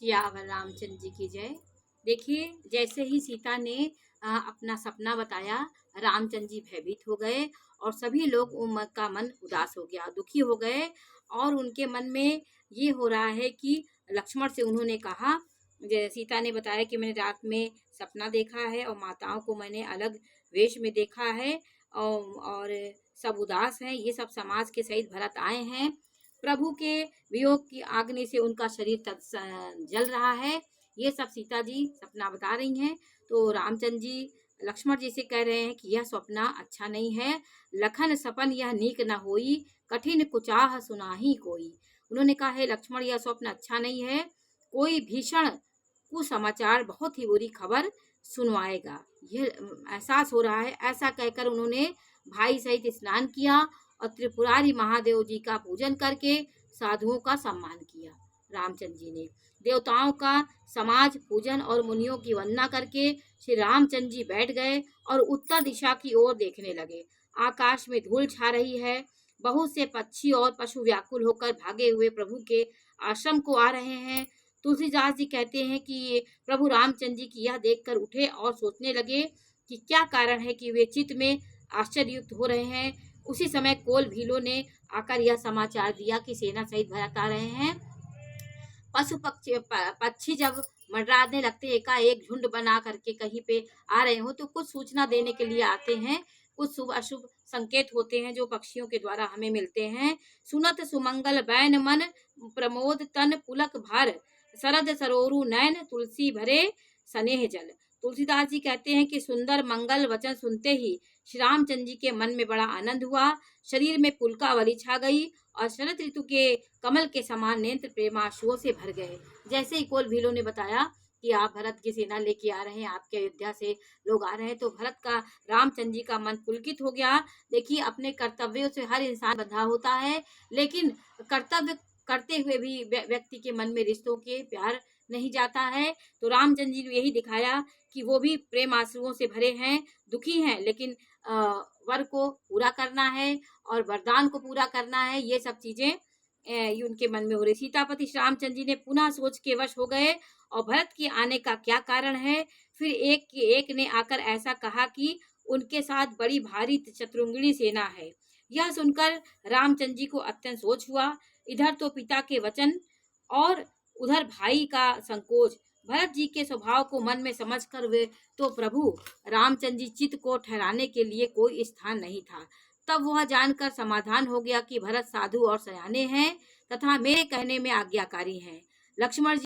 सियावर रामचंद्र जी की जय। देखिए, जैसे ही सीता ने अपना सपना बताया, रामचंद्र जी भयभीत हो गए और सभी लोग का मन उदास हो गया, दुखी हो गए। और उनके मन में ये हो रहा है कि लक्ष्मण से उन्होंने कहा, सीता ने बताया कि मैंने रात में सपना देखा है और माताओं को मैंने अलग वेश में देखा है और सब उदास हैं। ये सब समाज के सहित भरत आए हैं। प्रभु के वियोग की अग्नि से उनका शरीर जल रहा है। ये सब सीता जी सपना बता रही हैं। तो रामचंद्र जी लक्ष्मण जी से कह रहे हैं कि यह सपना अच्छा नहीं है। लखन सपन यह नीक न होई, कठिन कुचाह सुनाही कोई। उन्होंने कहा है लक्ष्मण, यह स्वप्न अच्छा नहीं है। कोई भीषण कुसमाचार, बहुत ही बुरी खबर सुनवाएगा, यह एहसास हो रहा है। ऐसा कहकर उन्होंने भाई सहित स्नान किया और त्रिपुरारी महादेव जी का पूजन करके साधुओं का सम्मान किया। रामचंद्र जी ने देवताओं का समाज पूजन और मुनियों की वंदना करके श्री रामचंद्र जी बैठ गए और उत्तर दिशा की ओर देखने लगे। आकाश में धूल छा रही है। बहुत से पक्षी और पशु व्याकुल होकर भागे हुए प्रभु के आश्रम को आ रहे हैं। तुलसीदास जी कहते हैं कि प्रभु रामचंद्र जी की यह देखकर उठे और सोचने लगे कि क्या कारण है कि वे चित्त में आश्चर्ययुक्त हो रहे हैं। उसी समय कोल भीलों ने आकर यह समाचार दिया कि सेना सहित भरत आ रहे हैं। पशु पक्षी जब मंडराने लगते, एकाएक झुंड बना करके कहीं पे आ रहे हो तो कुछ सूचना देने के लिए आते हैं। कुछ शुभ अशुभ संकेत होते हैं जो पक्षियों के द्वारा हमें मिलते हैं। सुनत सुमंगल बैन मन, प्रमोद तन पुलक भर, शरद सरोरु नैन, तुलसी भरे स्नेह जल। तुलसीदास जी कहते हैं कि सुंदर मंगल वचन सुनते ही श्री रामचंद्र जी के मन में बड़ा आनंद हुआ। शरीर में पुलकावली छा गई और शरद ऋतु के कमल के समान नेत्र प्रेमाशुओं से भर गए। जैसे ही कोल भीलों ने बताया कि आप भरत की सेना लेके आ रहे हैं, आपके अयोध्या से लोग आ रहे हैं, तो भरत का रामचंद्र जी का मन पुलकित हो गया। देखिए, अपने कर्तव्यों से हर इंसान बंधा होता है, लेकिन कर्तव्य करते हुए भी व्यक्ति के मन में रिश्तों के प्यार नहीं जाता है। तो रामचंद्र जी ने यही दिखाया कि वो भी प्रेम आंसुओं से भरे हैं, दुखी हैं, लेकिन वर को पूरा करना है और वरदान को पूरा करना है। ये सब चीजें उनके मन में हो रही। सीतापति रामचंद्र जी ने पुनः सोच के वश हो गए और भरत के आने का क्या कारण है। फिर एक के एक ने आकर ऐसा कहा कि उनके साथ बड़ी भारी शत्रुंगनी सेना है। यह सुनकर रामचंद्र जी को अत्यंत सोच हुआ। इधर तो पिता के वचन और उधर भाई का संकोच। भरत जी के स्वभाव को मन में समझकर वे तो प्रभु रामचंद्र जी चित्त को ठहराने के लिए कोई स्थान नहीं था। तब वह जानकर समाधान हो गया कि भरत साधु और सयाने हैं तथा मेरे कहने में आज्ञाकारी हैं। लक्ष्मण जी